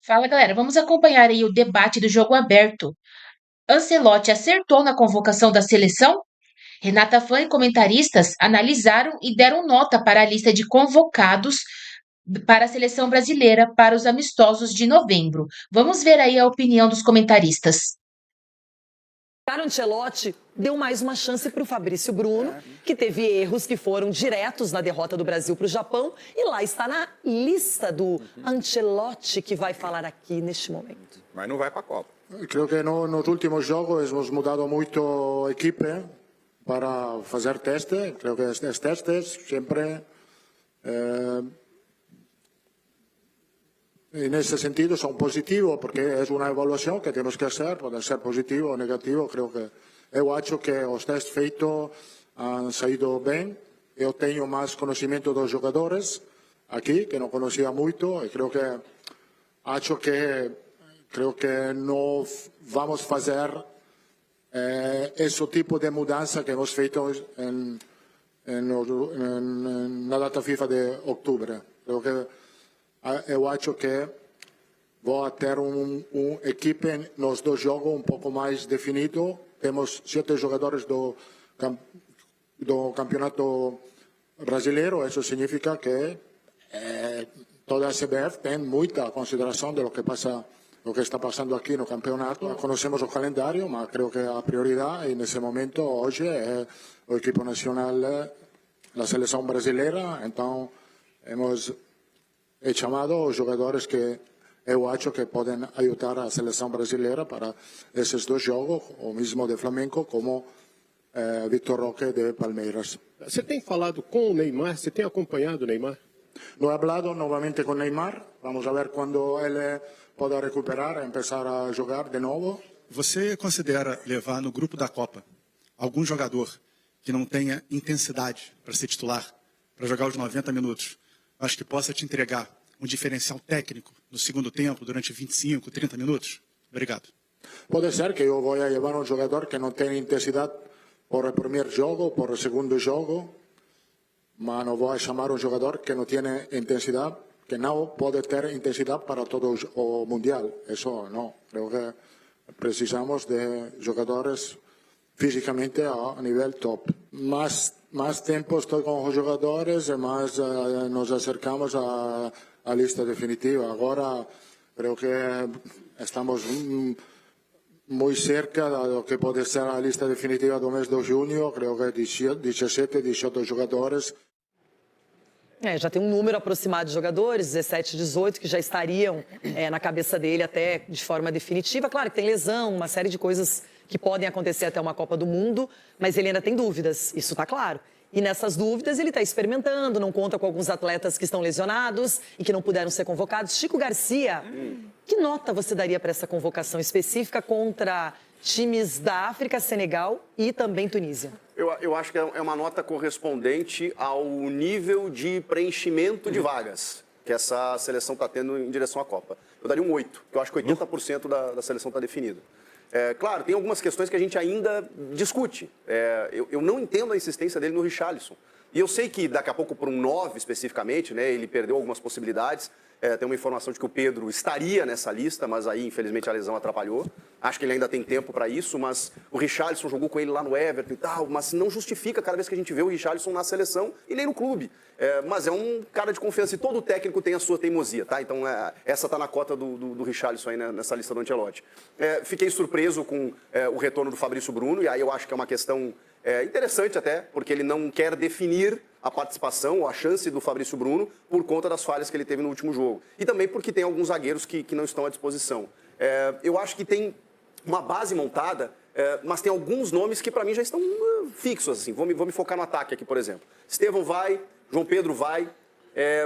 Fala, galera. Vamos acompanhar aí o debate do jogo aberto. Ancelotti acertou na convocação da seleção? Renata Fã e comentaristas analisaram e deram nota para a lista de convocados para a seleção brasileira para os amistosos de novembro. Vamos ver aí a opinião dos comentaristas. Carlo Ancelotti deu mais uma chance para o Fabrício Bruno, que teve erros que foram diretos na derrota do Brasil para o Japão, e lá está na lista do Ancelotti, que vai falar aqui neste momento. Mas não vai para a Copa. Creo que nos últimos jogos hemos mudado mucho equipe para hacer testes. Creo que estos testes siempre, en ese sentido, son positivos porque es una evaluación que tenemos que hacer, puede ser positivo o negativo. Creo que yo acho que los test feitos han salido bien. Yo tengo más conocimiento de los jugadores aquí, que no conocía mucho, y creo que no vamos a hacer ese tipo de mudanza que hemos feito en la data FIFA de octubre. Creo que yo acho que voy a tener un equipo en los dos juegos un poco más definido. Tenemos 7 jugadores do campeonato brasileiro. Eso significa que toda a CBF tem muita consideração de lo que está passando aqui no campeonato. Conhecemos o calendário, mas creio que a prioridade nesse momento hoje é o equipo nacional, a seleção brasileira. Então, hemos chamado os jogadores que eu acho que podem ajudar a seleção brasileira para esses dois jogos, o mesmo de Flamengo como Vitor Roque de Palmeiras. Você tem falado com o Neymar? Você tem acompanhado o Neymar? No he hablado nuevamente con Neymar. Vamos a ver cuando él pueda recuperar, empezar a jugar de novo. Você considera levar no grupo da Copa algum jogador que não tenha intensidade para ser titular, para jogar os 90 minutos, mas que possa te entregar um diferencial técnico no segundo tempo, durante 25, 30 minutos? Obrigado. Puede ser que yo voy a llevar un jugador que no tiene intensidad por el primer juego, por el segundo juego, mas no voy a llamar un jugador que no tiene intensidad, que no puede tener intensidad para todo el mundial. Eso no. Creo que precisamos de jugadores físicamente a nivel top. Más tiempo estoy con los jugadores y más nos acercamos a la lista definitiva. Ahora creo que estamos muy cerca de lo que puede ser a lista definitiva do mês de junho. Creo que 17, 18 jogadores. Já tem um número aproximado de jogadores, 17, 18, que já estariam na cabeça dele até de forma definitiva. Claro que tem lesão, uma série de coisas que podem acontecer até uma Copa do Mundo, mas ele ainda tem dúvidas, isso está claro. E nessas dúvidas ele está experimentando, não conta com alguns atletas que estão lesionados e que não puderam ser convocados. Chico Garcia, que nota você daria para essa convocação específica contra times da África, Senegal e também Tunísia? Eu acho que é uma nota correspondente ao nível de preenchimento de vagas que essa seleção está tendo em direção à Copa. Eu daria um 8, porque eu acho que 80% da seleção está definido. Claro, tem algumas questões que a gente ainda discute. Eu não entendo a insistência dele no Richarlison. E eu sei que daqui a pouco, por um 9 especificamente, né, ele perdeu algumas possibilidades. Tem uma informação de que o Pedro estaria nessa lista, mas aí, infelizmente, a lesão atrapalhou. Acho que ele ainda tem tempo para isso, mas o Richarlison jogou com ele lá no Everton e tal, mas não justifica cada vez que a gente vê o Richarlison na seleção e nem no clube. Mas é um cara de confiança e todo técnico tem a sua teimosia, tá? Então, essa tá na cota do Richarlison aí, né, nessa lista do Ancelotti. Fiquei surpreso com o retorno do Fabrício Bruno, e aí eu acho que é uma questão interessante até, porque ele não quer definir a participação ou a chance do Fabrício Bruno por conta das falhas que ele teve no último jogo. E também porque tem alguns zagueiros que não estão à disposição. Eu acho que tem uma base montada, mas tem alguns nomes que para mim já estão fixos. Assim. Vou me focar no ataque aqui, por exemplo. Estevão vai, João Pedro vai,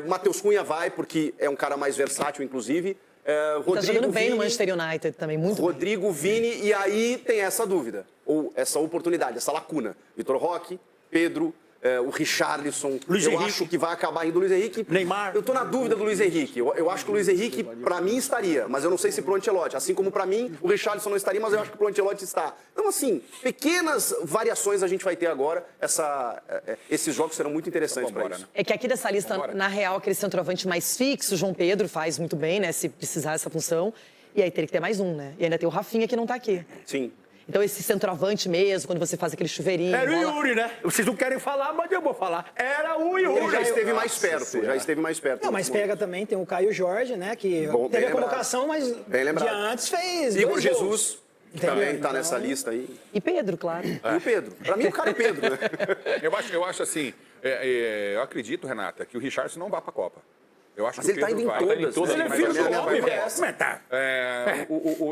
Matheus Cunha vai, porque é um cara mais versátil, inclusive. Está jogando bem no Manchester United também, muito Rodrigo, Vini, e aí tem essa dúvida, ou essa oportunidade, essa lacuna. Vitor Roque, Pedro, o Richarlison. Luiz eu Henrique. acho que vai acabar indo o Luiz Henrique. Neymar. Eu tô na dúvida do Luiz Henrique. Eu acho que o Luiz Henrique, para mim, estaria, mas eu não sei se pro Ancelotti. Assim como para mim, o Richarlison não estaria, mas eu acho que pro Ancelotti está. Então, assim, pequenas variações a gente vai ter agora. Esses jogos serão muito interessantes para isso. É que aqui dessa lista, na real, aquele centroavante mais fixo, o João Pedro faz muito bem, né, se precisar dessa função. E aí teria que ter mais um, né? E ainda tem o Rafinha que não tá aqui. Sim. Então esse centroavante mesmo, quando você faz aquele chuveirinho... Era o bola... Yuri, né? Vocês não querem falar, mas eu vou falar. Era o Yuri. Ele já esteve mais perto, já esteve mais perto. Não, mas pega também, tem o Caio Jorge, né? Que Bom, teve bem a convocação, mas dia antes fez Igor 2 Jesus gols. também está nessa lista aí. E Pedro, claro. E o Pedro. Para mim, o cara é Pedro, né? Eu acho assim, eu acredito, Renata, que o Richarlison não vá para a Copa. Eu acho Mas que ele está indo em vai. todas. Ele é Mas filho a do minha homem, vai velho. essa. Como é que tá?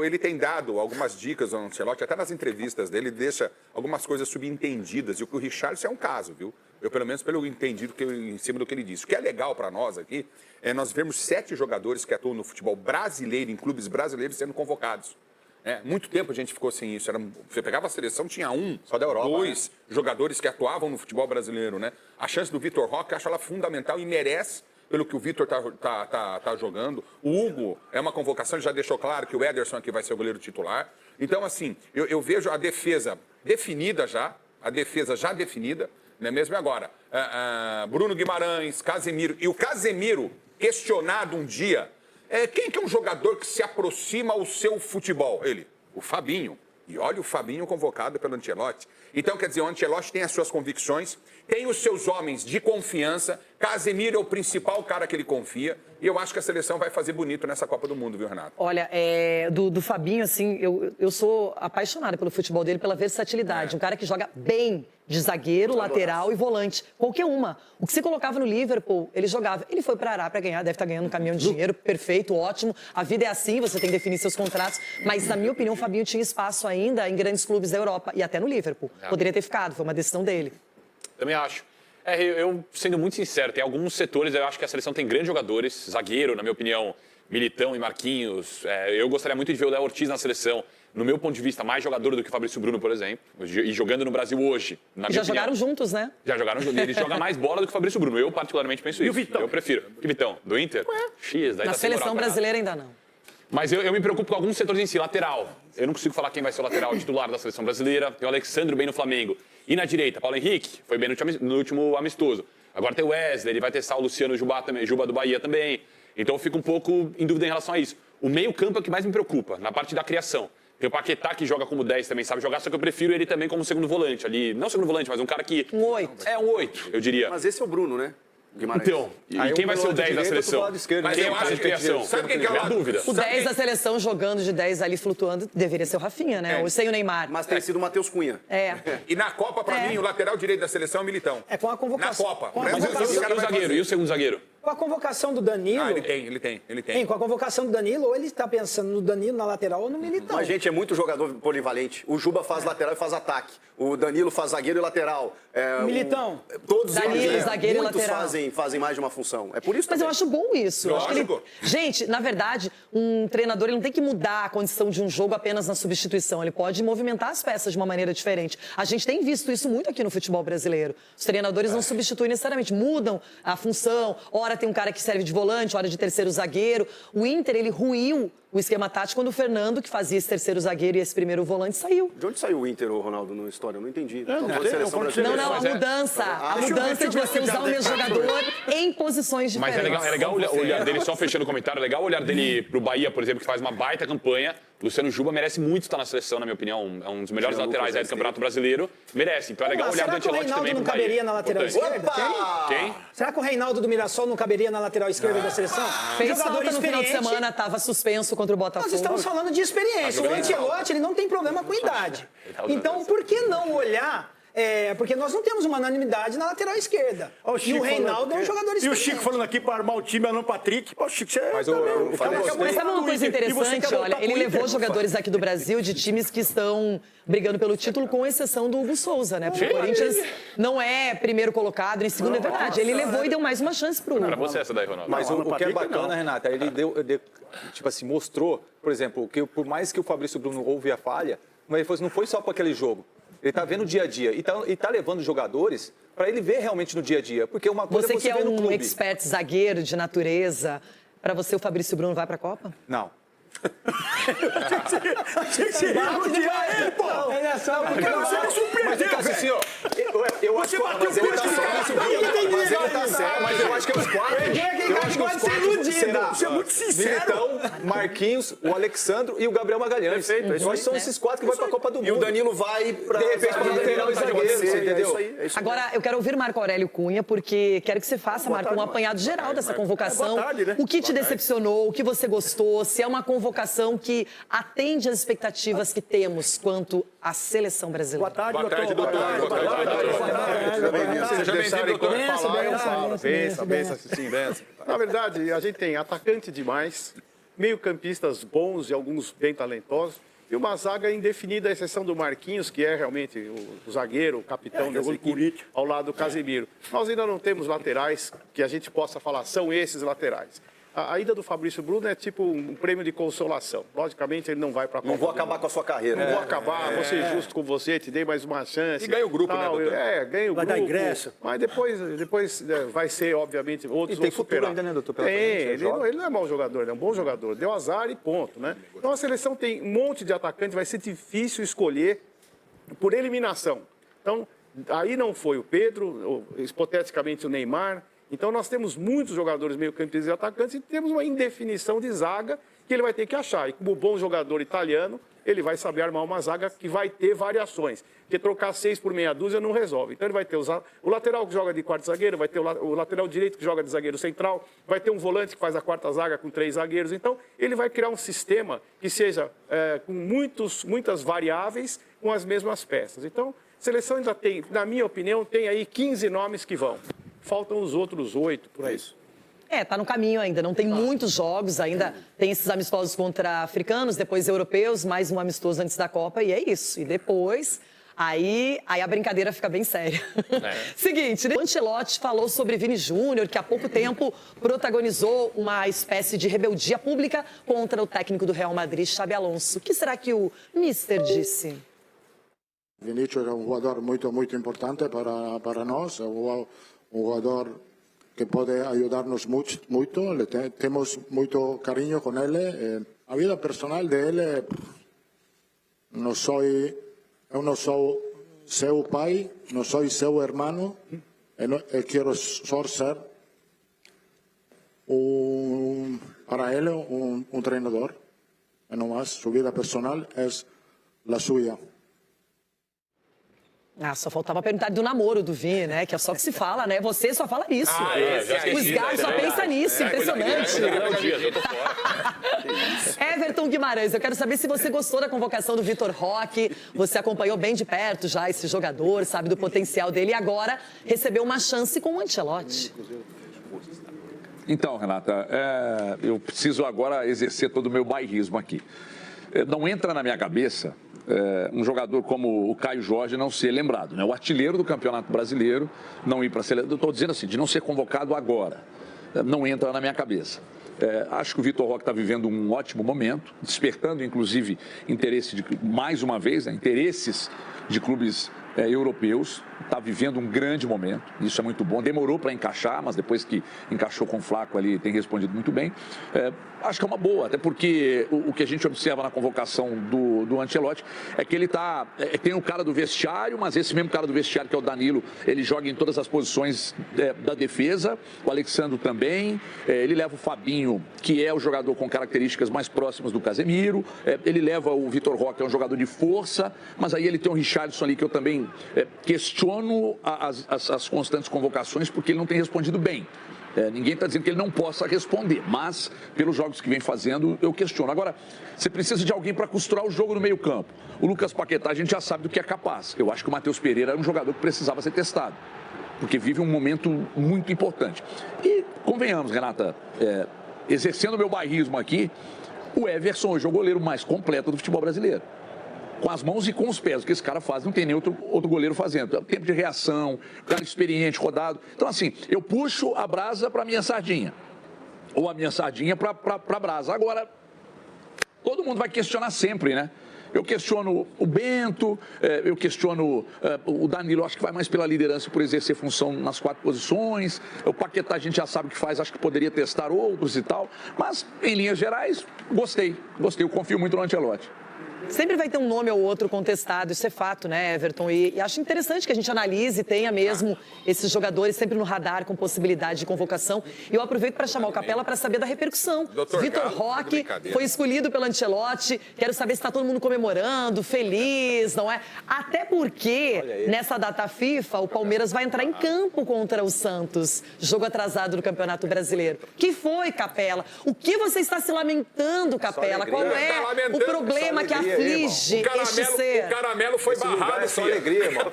Ele tem dado algumas dicas ao Ancelotti, até nas entrevistas dele, ele deixa algumas coisas subentendidas. E o Richarlison é um caso, viu? Eu, pelo menos, pelo entendido em cima do que ele disse. O que é legal para nós aqui é nós vermos 7 jogadores que atuam no futebol brasileiro, em clubes brasileiros, sendo convocados. Muito tempo a gente ficou sem isso. Você pegava a seleção, tinha só da Europa, 2 jogadores que atuavam no futebol brasileiro, né? A chance do Vitor Roque, eu acho ela fundamental e merece pelo que o Vitor tá jogando. O Hugo é uma convocação, ele já deixou claro que o Ederson aqui vai ser o goleiro titular. Então, assim, eu vejo a defesa definida já, não é mesmo? E agora, Bruno Guimarães, Casemiro. E o Casemiro, questionado um dia, quem que é um jogador que se aproxima ao seu futebol? Ele, o Fabinho. E olha o Fabinho convocado pelo Ancelotti. Então, quer dizer, o Ancelotti tem as suas convicções, tem os seus homens de confiança. Casemiro é o principal cara que ele confia. E eu acho que a seleção vai fazer bonito nessa Copa do Mundo, viu, Renato? Olha, do Fabinho, assim, eu sou apaixonada pelo futebol dele, pela versatilidade. Um cara que joga bem de zagueiro, lateral e volante. Qualquer uma. O que você colocava no Liverpool, ele jogava. Ele foi para a Arábia ganhar, deve estar ganhando um caminhão de dinheiro, perfeito, ótimo. A vida é assim, você tem que definir seus contratos. Mas, na minha opinião, o Fabinho tinha espaço ainda em grandes clubes da Europa e até no Liverpool. Poderia ter ficado, foi uma decisão dele. Também acho. Eu, sendo muito sincero, tem alguns setores, eu acho que a seleção tem grandes jogadores, zagueiro, na minha opinião, Militão e Marquinhos. Eu gostaria muito de ver o Léo Ortiz na seleção. No meu ponto de vista, mais jogador do que o Fabrício Bruno, por exemplo. E jogando no Brasil hoje, na minha opinião. Jogaram juntos, né? Já jogaram juntos. Ele joga mais bola do que o Fabrício Bruno. Eu, particularmente, penso isso. E o Vitão? Eu prefiro. Que Vitão? Do Inter? X, daí Na tá sem seleção moral pra brasileira ainda não. Mas eu me preocupo com alguns setores em si. Lateral. Eu não consigo falar quem vai ser o lateral titular da seleção brasileira. Tem o Alexandre bem no Flamengo. E na direita, Paulo Henrique, foi bem no último amistoso. Agora tem o Wesley, ele vai testar o Luciano Juba também, Juba do Bahia também. Então eu fico um pouco em dúvida em relação a isso. O meio-campo é o que mais me preocupa, na parte da criação. Tem o Paquetá que joga como 10 também, sabe jogar, só que eu prefiro ele também como segundo volante ali. Não segundo volante, mas um cara que... Um 8. Um 8, eu diria. Mas esse é o Bruno, né? Guimarães. Então, e quem vai ser o 10 da seleção? Mas Quem é eu o cara acho de criação? Sabe quem que é Minha o dúvida. O 10 da seleção jogando de 10 ali flutuando, deveria ser o Rafinha, né? Ou sem o Neymar. Mas tem sido o Matheus Cunha. E na Copa, pra mim, o lateral direito da seleção é o Militão. Com a convocação. Na Copa. Com a Mas e o zagueiro? E o segundo zagueiro? Com a convocação do Danilo... Ele tem. Com a convocação do Danilo, ou ele está pensando no Danilo na lateral ou no Militão. Mas, gente, é muito jogador polivalente. O Juba faz lateral e faz ataque. O Danilo faz zagueiro e lateral. Militão. Todos Danilo, eles, zagueiro e muitos lateral. fazem mais de uma função. É por isso Mas também. eu acho bom isso. Eu acho que Lógico. Gente, na verdade, um treinador ele não tem que mudar a condição de um jogo apenas na substituição. Ele pode movimentar as peças de uma maneira diferente. A gente tem visto isso muito aqui no futebol brasileiro. Os treinadores não substituem necessariamente, mudam a função. Ora tem um cara que serve de volante, hora de terceiro zagueiro. O Inter, ele ruiu o esquema tático quando o Fernando, que fazia esse terceiro zagueiro e esse primeiro volante, saiu. De onde saiu o Inter, Ronaldo, na história? Eu não entendi. não Falou de sei, seleção não, brasileira. Não, a mudança. A mudança de você usar o mesmo jogador em posições Mas diferentes. é legal o olhar dele, só fechando o comentário, é legal o olhar dele pro Bahia, por exemplo, que faz uma baita campanha. Luciano Juba merece muito estar na seleção, na minha opinião. É um dos melhores laterais aí do Campeonato Brasileiro. Merece. Então é legal o olhar do Ancelotti também pro Bahia. Será que o Reinaldo não caberia na lateral esquerda? Quem? Será que o Reinaldo do Mirassol não caberia na lateral esquerda da seleção? Fez falta no final de semana, estava suspenso contra o Botafogo. Nós estamos falando de experiência. O Ancelotti, ele não tem problema com idade. Então, por que não olhar... porque nós não temos uma unanimidade na lateral esquerda. E o Reinaldo é um jogador experiente. E o Chico falando aqui para armar o time, Alan Patrick. Pô, Chico, você... Mas eu falei isso. Mas sabe uma coisa interessante? Olha, ele levou jogadores aqui do Brasil de times que estão brigando pelo título, com exceção do Hugo Souza, né? Porque o Corinthians não é primeiro colocado, nem segundo, é verdade. Ele levou e deu mais uma chance pro Hugo. Pra você essa daí, Ronaldo. Mas Não, o que é Patrick, bacana, não. Renata, ele tipo assim, mostrou, por exemplo, que por mais que o Fabrício Bruno houve a falha, mas não foi só para aquele jogo. Ele está vendo o dia a dia e tá levando jogadores para ele ver realmente no dia a dia. Porque uma coisa Você é você que é ver no um clube. expert zagueiro de natureza, para você o Fabrício Bruno vai para a Copa? Não. Achei que você ia rodear ele, pô. Olha só, porque você me surpreendeu, Mas, assim, ó, eu acho que mas ele tá certo. Mas ele tá certo. Mas eu acho que é os quatro. Eu acho que os quatro será. Você é muito sincero. Militão, Marquinhos, o Alexandro e o Gabriel Magalhães. Perfeito, é isso Eu acho que são aí. esses quatro que vão para a Copa do Mundo. E o Danilo vai para... De repente, para lateral e zagueiro, você entendeu? Agora, eu quero ouvir Marco Aurélio Cunha, porque quero que você faça, Marco, um apanhado geral dessa convocação. Boa tarde, né? O que te decepcionou, o que você gostou, se é uma convocação que atende às expectativas que temos quanto à seleção brasileira. Boa tarde, Boa tarde, doutor. doutor. Boa tarde. Seja bem-vindo, doutor. Benção. Na verdade, a gente tem atacante demais, meio-campistas bons e alguns bem talentosos, e uma zaga indefinida, à exceção do Marquinhos, que é realmente o zagueiro, o capitão dessa equipe, ao lado do Casemiro. Nós ainda não temos laterais que a gente possa falar, são esses laterais. A ida do Fabrício Bruno é tipo um prêmio de consolação. Logicamente, ele não vai para a Copa. Não vou acabar com a sua carreira. Não vou acabar, vou ser justo com você, te dei mais uma chance. E ganha o grupo, né, doutor? Ganha o grupo. Vai dar ingresso. Mas depois vai ser, obviamente, outros E tem vão futuro superar. ainda, né, doutor? Tem, Ele ele não é mau jogador, ele é um bom jogador. Deu azar e ponto, né? Então a seleção tem um monte de atacante, vai ser difícil escolher por eliminação. Então, aí não foi o Pedro, hipoteticamente o Neymar. Então, nós temos muitos jogadores meio-campistas e atacantes e temos uma indefinição de zaga que ele vai ter que achar. E como bom jogador italiano, ele vai saber armar uma zaga que vai ter variações. Porque trocar 6 por meia dúzia não resolve. Então, ele vai ter o lateral que joga de quarto zagueiro, vai ter o lateral direito que joga de zagueiro central, vai ter um volante que faz a quarta zaga com 3 zagueiros. Então, ele vai criar um sistema que seja com muitas variáveis com as mesmas peças. Então, a seleção ainda tem, na minha opinião, tem aí 15 nomes que vão. Faltam os outros 8, por aí. Tá no caminho ainda, não tem muitos jogos ainda, tem esses amistosos contra africanos, depois europeus, mais um amistoso antes da Copa, e é isso. E depois, aí a brincadeira fica bem séria. Seguinte, né? O Ancelotti falou sobre Vini Júnior, que há pouco tempo protagonizou uma espécie de rebeldia pública contra o técnico do Real Madrid, Xabi Alonso. O que será que o Mister disse? Vinicius é um jogador muito importante para nós, é um jogador que pode ayudarnos muito, temos muito carinho com ele. A vida personal dele, eu não sou seu pai, não sou seu irmão, eu quero só ser para ele um treinador, e não mais, sua vida personal é a sua. Só faltava perguntar do namoro do Vini, né? Que é só o que se fala, né? Você só fala isso. Os gatos só pensam nisso, impressionante. Everton Guimarães, eu quero saber se você gostou da convocação do Vitor Roque. Você acompanhou bem de perto já esse jogador, sabe do potencial dele e agora recebeu uma chance com o Ancelotti. Então, Renata, eu preciso agora exercer todo o meu bairrismo aqui. Não entra na minha cabeça um jogador como o Caio Jorge não ser lembrado, né? O artilheiro do Campeonato Brasileiro não ir para a seleção. Estou dizendo assim, de não ser convocado agora. Não entra na minha cabeça. Acho que o Vitor Roque está vivendo um ótimo momento, despertando, inclusive, interesse mais uma vez, né, interesses de clubes europeus. Está vivendo um grande momento, isso é muito bom. Demorou para encaixar, mas depois que encaixou com o Flaco ali, tem respondido muito bem. Acho que é uma boa, até porque o que a gente observa na convocação do Ancelotti é que ele tem o cara do vestiário, mas esse mesmo cara do vestiário, que é o Danilo, ele joga em todas as posições da defesa, o Alexandro também, ele leva o Fabinho, que é o jogador com características mais próximas do Casemiro, ele leva o Vitor Roque, que é um jogador de força, mas aí ele tem o Richarlison ali, que eu também questiono as constantes convocações, porque ele não tem respondido bem. Ninguém está dizendo que ele não possa responder, mas pelos jogos que vem fazendo, eu questiono. Agora, você precisa de alguém para costurar o jogo no meio campo. O Lucas Paquetá, a gente já sabe do que é capaz. Eu acho que o Matheus Pereira era um jogador que precisava ser testado, porque vive um momento muito importante. E, convenhamos, Renata, exercendo o meu bairrismo aqui, o Everson hoje é o goleiro mais completo do futebol brasileiro. Com as mãos e com os pés, o que esse cara faz, não tem nem outro goleiro fazendo. Tempo de reação, cara experiente, rodado. Então, assim, eu puxo a brasa para a minha sardinha. Ou a minha sardinha para a brasa. Agora, todo mundo vai questionar sempre, né? Eu questiono o Bento, eu questiono o Danilo, acho que vai mais pela liderança por exercer função nas 4 posições. O Paquetá a gente já sabe o que faz, acho que poderia testar outros e tal. Mas, em linhas gerais, gostei. Eu confio muito no Ancelotti. Sempre vai ter um nome ou outro contestado, isso é fato, né, Everton? E acho interessante que a gente analise e tenha mesmo esses jogadores sempre no radar com possibilidade de convocação. E eu aproveito para chamar o Capela para saber da repercussão. Vitor Roque foi escolhido pelo Ancelotti. Quero saber se está todo mundo comemorando, feliz, não é? Até porque, nessa data FIFA, o Palmeiras vai entrar em campo contra o Santos. Jogo atrasado no Campeonato Brasileiro. Que foi, Capela? O que você está se lamentando, Capela? Qual é o problema que aflige este ser? O Caramelo foi barrado. Só alegria, irmão.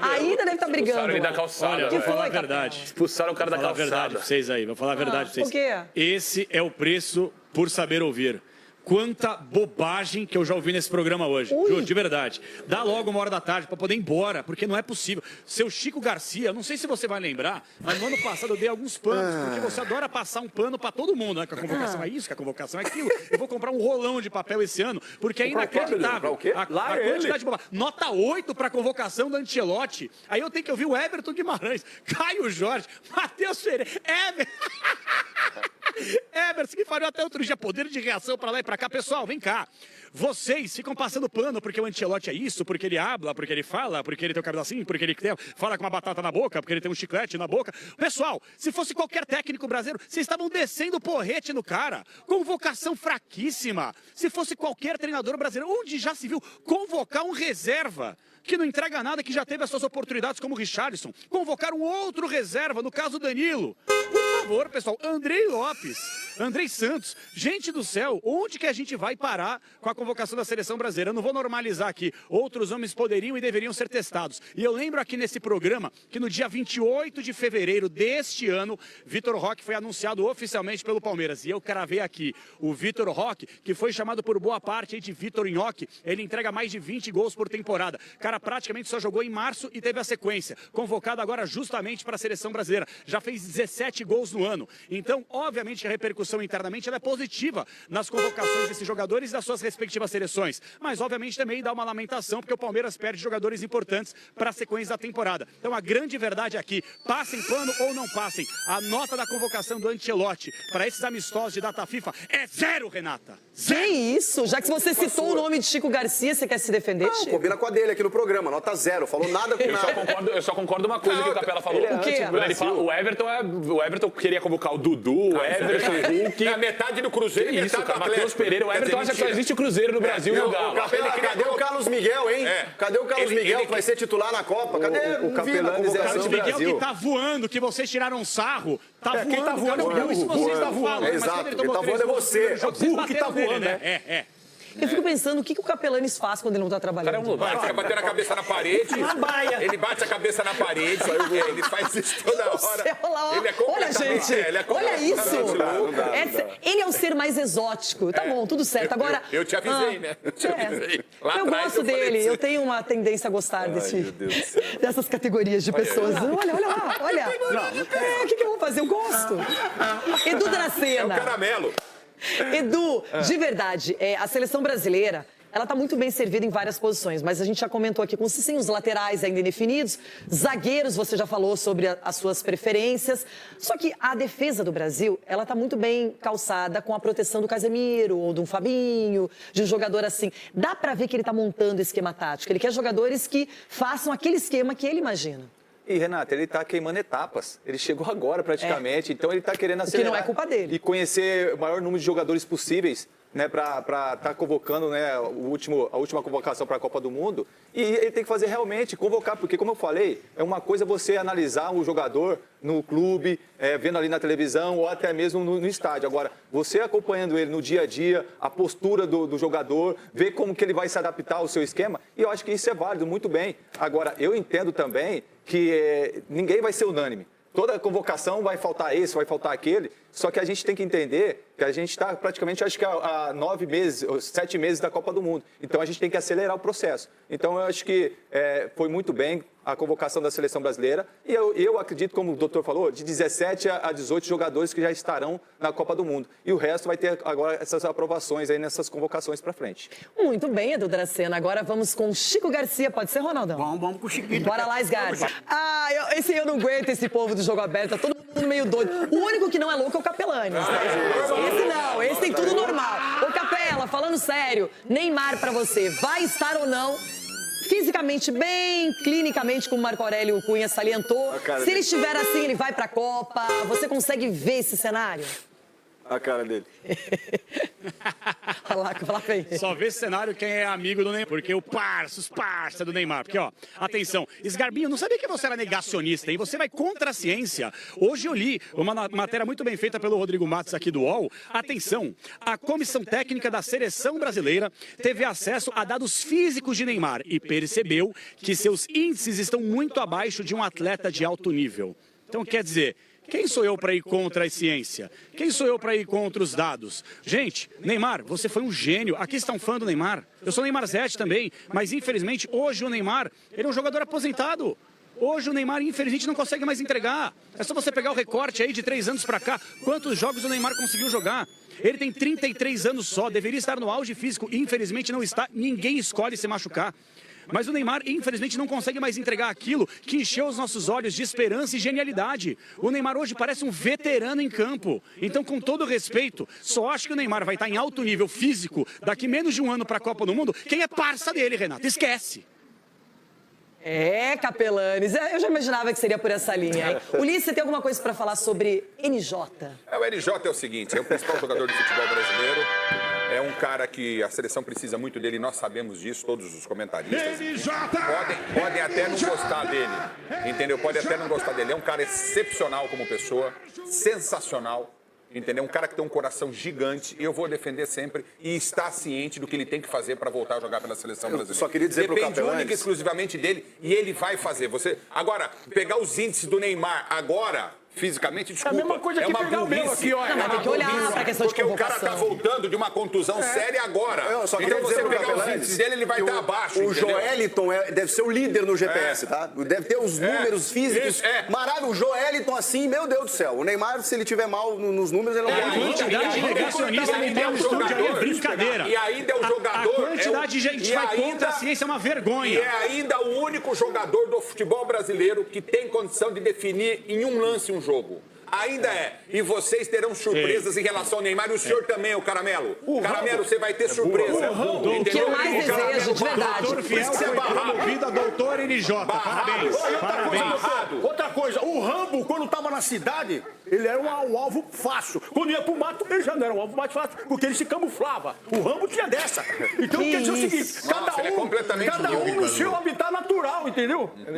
Ainda deve estar brigando. Expulsaram ele da calçada. Olha, vou falar a verdade. Expulsaram o cara da Vou falar a calçada. verdade pra vocês aí, vou falar a verdade pra vocês. o quê? Esse é o preço por saber ouvir. Quanta bobagem que eu já ouvi nesse programa hoje. Ju, de verdade. Dá logo 1h da tarde pra poder ir embora, porque não é possível. Seu Chico Garcia, não sei se você vai lembrar, mas no ano passado eu dei alguns panos, porque você adora passar um pano pra todo mundo, né? Que a convocação é isso, que a convocação é aquilo. Eu vou comprar um rolão de papel esse ano, porque é inacreditável. A quantidade de bobagem. Nota 8 pra convocação do Ancelotti. Aí eu tenho que ouvir o Everton Guimarães, Caio Jorge, Matheus Ferreira, Everson, que falou até outro dia, poder de reação pra lá e pra cá. Pessoal, vem cá. Vocês ficam passando pano porque o Ancelotti é isso, porque ele habla, porque ele fala, porque ele tem o cabelo assim, porque ele fala com uma batata na boca, porque ele tem um chiclete na boca. Pessoal, se fosse qualquer técnico brasileiro, vocês estavam descendo porrete no cara. Convocação fraquíssima. Se fosse qualquer treinador brasileiro, onde já se viu convocar um reserva que não entrega nada, que já teve as suas oportunidades como o Richarlison, convocar um outro reserva, no caso Danilo. Por favor, pessoal, Andrei Lopes, Andrei Santos, gente do céu, onde que a gente vai parar com a convocação da seleção brasileira? Eu não vou normalizar aqui, outros homens poderiam e deveriam ser testados. E eu lembro aqui nesse programa que no dia 28 de fevereiro deste ano, Vitor Roque foi anunciado oficialmente pelo Palmeiras. E eu cravei aqui, o Vitor Roque, que foi chamado por boa parte aí de Vitor Nhoque, ele entrega mais de 20 gols por temporada. Cara, praticamente só jogou em março e teve a sequência. Convocado agora justamente para a seleção brasileira. Já fez 17 gols no ano. Então, obviamente, a repercussão internamente ela é positiva nas convocações desses jogadores das suas respectivas seleções. Mas, obviamente, também dá uma lamentação, porque o Palmeiras perde jogadores importantes para a sequência da temporada. Então, a grande verdade aqui, passem pano ou não passem, a nota da convocação do Ancelotti para esses amistosos de data FIFA é 0, Renata. 0. Que isso? Já que você citou o nome de Chico Garcia, você quer se defender, Não, Chico? combina com a dele aqui no programa, nota 0, falou nada com nada. Eu só concordo uma coisa que o Capela falou. O quê? Quando ele fala, o Everton queria convocar o Dudu, o Everton, o Hulk. A metade do Cruzeiro e Isso, metade do cara, Atlético. Matheus Pereira. O Everton acha que só existe o Cruzeiro no Brasil e o Galo. Cadê o Carlos Miguel, hein? Cadê o Carlos Miguel que vai ser titular na Copa? Cadê o Capelani a Carlos do Miguel Brasil. que tá voando, que vocês tiraram sarro. Tá voando, quem tá voando Carlos Miguel, isso vocês tá voando. É, exato, quem tá voando é você. É o burro que tá voando, né? Eu fico pensando, o que o Capelanes faz quando ele não tá trabalhando? Vai, fica batendo a cabeça na parede. Uma baia. Ele bate a cabeça na parede. Ele faz isso toda hora. Ele é Olha, gente, ele é olha isso. Não dá. Ele é o ser mais exótico. Tá bom, tudo certo. Agora, Eu te avisei, né? Eu te avisei. Lá eu atrás gosto falei dele, pra você. eu tenho uma tendência a gostar dessas categorias de pessoas. Olha lá, olha. O que eu vou fazer? Eu gosto. Edu É o Dracena. caramelo. Edu, de verdade, a seleção brasileira, ela está muito bem servida em várias posições, mas a gente já comentou aqui com sim, os laterais ainda indefinidos, zagueiros, você já falou sobre as suas preferências, só que a defesa do Brasil, ela está muito bem calçada com a proteção do Casemiro, ou do Fabinho, de um jogador assim. Dá para ver que ele está montando esquema tático, ele quer jogadores que façam aquele esquema que ele imagina. E, Renata, ele está queimando etapas. Ele chegou agora, praticamente, então ele está querendo acelerar. Que não é culpa dele. E conhecer o maior número de jogadores possíveis, né, para estar convocando, né, a última convocação para a Copa do Mundo. E ele tem que fazer realmente, convocar, porque, como eu falei, é uma coisa você analisar o jogador no clube, vendo ali na televisão ou até mesmo no estádio. Agora, você acompanhando ele no dia a dia, a postura do jogador, ver como que ele vai se adaptar ao seu esquema, e eu acho que isso é válido, muito bem. Agora, eu entendo também que ninguém vai ser unânime. Toda convocação vai faltar esse, vai faltar aquele. Só que a gente tem que entender que a gente está praticamente, acho que há 9 meses, ou 7 meses da Copa do Mundo. Então a gente tem que acelerar o processo. Então eu acho que foi muito bem a convocação da seleção brasileira. E eu acredito, como o doutor falou, de 17 a 18 jogadores que já estarão na Copa do Mundo. E o resto vai ter agora essas aprovações aí nessas convocações para frente. Muito bem, Edu Dracena. Agora vamos com o Chico Garcia. Pode ser, Ronaldão? Vamos com o Chiquinho. Bora lá, Sgarbi. Eu não aguento esse povo do jogo aberto. Tá todo mundo meio doido. O único que não é louco é o Capelani. Esse não, esse tem tudo normal. Ô, Capela, falando sério, Neymar pra você, vai estar ou não fisicamente bem, clinicamente, como o Marco Aurélio Cunha salientou? Se ele estiver assim, ele vai pra Copa? Você consegue ver esse cenário? A cara dele. Fala bem. Só vê esse cenário quem é amigo do Neymar, porque os parça do Neymar. Porque, ó, atenção, Sgarbinho, não sabia que você era negacionista, hein? Você vai contra a ciência. Hoje eu li uma matéria muito bem feita pelo Rodrigo Matos aqui do UOL. Atenção, a comissão técnica da seleção brasileira teve acesso a dados físicos de Neymar e percebeu que seus índices estão muito abaixo de um atleta de alto nível. Então, quer dizer, quem sou eu para ir contra a ciência? Quem sou eu para ir contra os dados? Gente, Neymar, você foi um gênio. Aqui está um fã do Neymar. Eu sou Neymar Zete também, mas infelizmente hoje o Neymar, ele é um jogador aposentado. Hoje o Neymar, infelizmente, não consegue mais entregar. É só você pegar o recorte aí de 3 anos para cá. Quantos jogos o Neymar conseguiu jogar? Ele tem 33 anos só, deveria estar no auge físico. Infelizmente não está, ninguém escolhe se machucar. Mas o Neymar, infelizmente, não consegue mais entregar aquilo que encheu os nossos olhos de esperança e genialidade. O Neymar hoje parece um veterano em campo. Então, com todo respeito, só acho que o Neymar vai estar em alto nível físico daqui menos de um ano para a Copa do Mundo. Quem é parça dele, Renato? Esquece. Capelanes, eu já imaginava que seria por essa linha, hein? Ulisses, você tem alguma coisa para falar sobre NJ? O NJ é o seguinte, é o principal jogador de futebol brasileiro. É um cara que a seleção precisa muito dele, nós sabemos disso, todos os comentaristas. Podem até não gostar dele, entendeu? Podem até não gostar dele. É um cara excepcional como pessoa, sensacional, entendeu? Um cara que tem um coração gigante, e eu vou defender sempre, e está ciente do que ele tem que fazer para voltar a jogar pela seleção brasileira. Eu só queria dizer Depende pro Capelani, única e exclusivamente dele, e ele vai fazer. Agora, pegar os índices do Neymar agora, fisicamente, desculpa, é a mesma coisa que uma pegar o meu burrice. aqui, ó. Mas tem que olhar pra questão de Porque o cara convocação. tá voltando de uma contusão séria agora. Eu só Então queria você dizer pro pegar os Capelani índices dele, ele vai estar abaixo, O entendeu? Joeliton deve ser o líder no GPS, tá? Deve ter os números físicos. Maravilhoso. O Joeliton assim, meu Deus do céu. O Neymar, se ele tiver mal nos números, ele não vai. A quantidade de negacionistas que tem no estúdio aí é brincadeira. E ainda é o jogador... A quantidade de gente que vai contra a ciência é uma vergonha. E é ainda o único jogador do futebol brasileiro que tem condição de definir em um lance um jogo. Ainda é. E vocês terão surpresas em relação ao Neymar. E o senhor também, o Caramelo. Caramelo, você vai ter surpresa. O que eu mais desejo, de verdade. Doutor Fiel foi promovido a doutor NJ. Parabéns. Parabéns. Outra coisa, o Rambo, quando estava na cidade, ele era um alvo fácil. Quando ia pro mato, ele já não era um alvo mais fácil, porque ele se camuflava. O Rambo tinha dessa. Então, quer dizer o seguinte, cada um no seu habitat natural, entendeu? Não.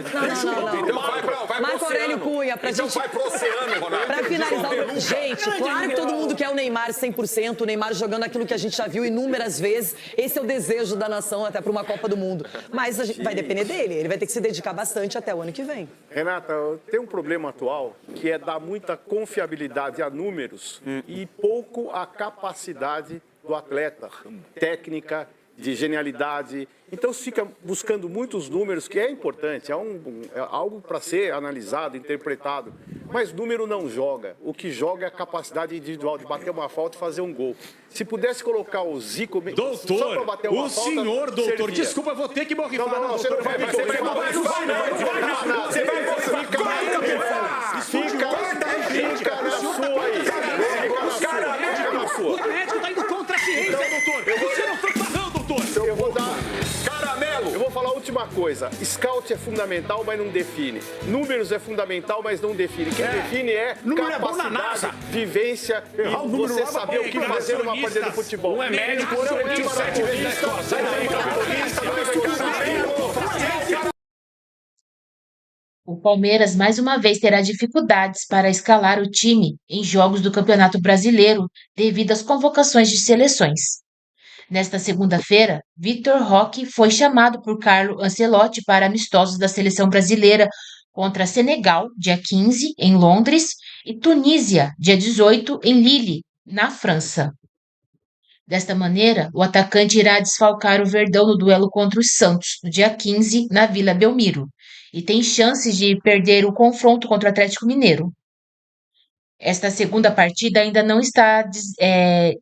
Então vai pro Marco Aurélio oceano. Cunha, pra Então gente... vai pro oceano, Ronaldo. Pra finalizar, gente, claro que todo mundo quer o Neymar 100%, o Neymar jogando aquilo que a gente já viu inúmeras vezes. Esse é o desejo da nação até para uma Copa do Mundo. Mas vai depender dele, ele vai ter que se dedicar bastante até o ano que vem. Renata, tem um problema atual que é dar muita confiabilidade a números e pouco a capacidade do atleta, técnica, de genialidade. Então se fica buscando muitos números, que é importante, é algo para ser analisado, interpretado, mas número não joga. O que joga é a capacidade individual de bater uma falta e fazer um gol. Se pudesse colocar o Zico só para bater uma falta, senhor doutor, servia. desculpa, eu vou ter que borrifar. Não, você não vai O médico tá indo contra a ciência, doutor. Você não foi não, doutor. Eu vou dar... Caramelo! Eu vou falar a última coisa. Scout é fundamental, mas não define. Números é fundamental, mas não define. Quem define é capacidade, vivência e você saber o que fazer numa partida de futebol. Um é médico, outro é tio 7 vezes na escola. Sai daí, O Palmeiras mais uma vez terá dificuldades para escalar o time em jogos do Campeonato Brasileiro devido às convocações de seleções. Nesta segunda-feira, Vitor Roque foi chamado por Carlo Ancelotti para amistosos da seleção brasileira contra Senegal, dia 15, em Londres, e Tunísia, dia 18, em Lille, na França. Desta maneira, o atacante irá desfalcar o Verdão no duelo contra o Santos, no dia 15, na Vila Belmiro, e tem chances de perder o confronto contra o Atlético Mineiro. Esta segunda partida ainda não está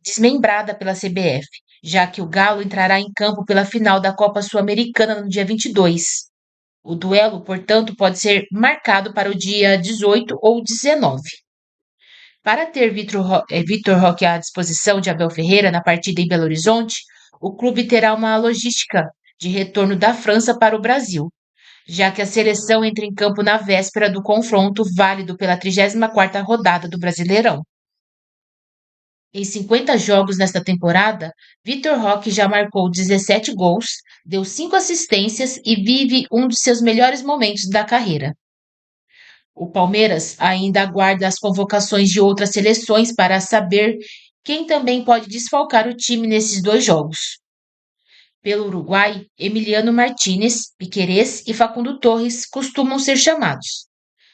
desmembrada pela CBF, já que o Galo entrará em campo pela final da Copa Sul-Americana no dia 22. O duelo, portanto, pode ser marcado para o dia 18 ou 19. Para ter Vitor Roque à disposição de Abel Ferreira na partida em Belo Horizonte, o clube terá uma logística de retorno da França para o Brasil, já que a seleção entra em campo na véspera do confronto válido pela 34ª rodada do Brasileirão. Em 50 jogos nesta temporada, Vitor Roque já marcou 17 gols, deu 5 assistências e vive um dos seus melhores momentos da carreira. O Palmeiras ainda aguarda as convocações de outras seleções para saber quem também pode desfalcar o time nesses 2 jogos. Pelo Uruguai, Emiliano Martínez, Piquerez e Facundo Torres costumam ser chamados.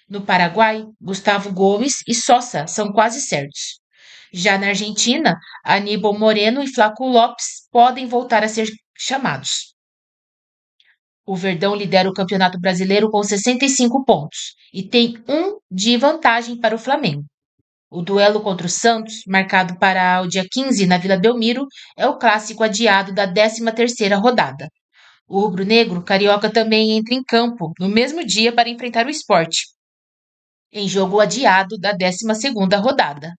No Paraguai, Gustavo Gomes e Sosa são quase certos. Já na Argentina, Aníbal Moreno e Flaco Lopes podem voltar a ser chamados. O Verdão lidera o Campeonato Brasileiro com 65 pontos e tem 1 de vantagem para o Flamengo. O duelo contra o Santos, marcado para o dia 15 na Vila Belmiro, é o clássico adiado da 13ª rodada. O rubro-negro carioca também entra em campo no mesmo dia para enfrentar o Sport, em jogo adiado da 12ª rodada.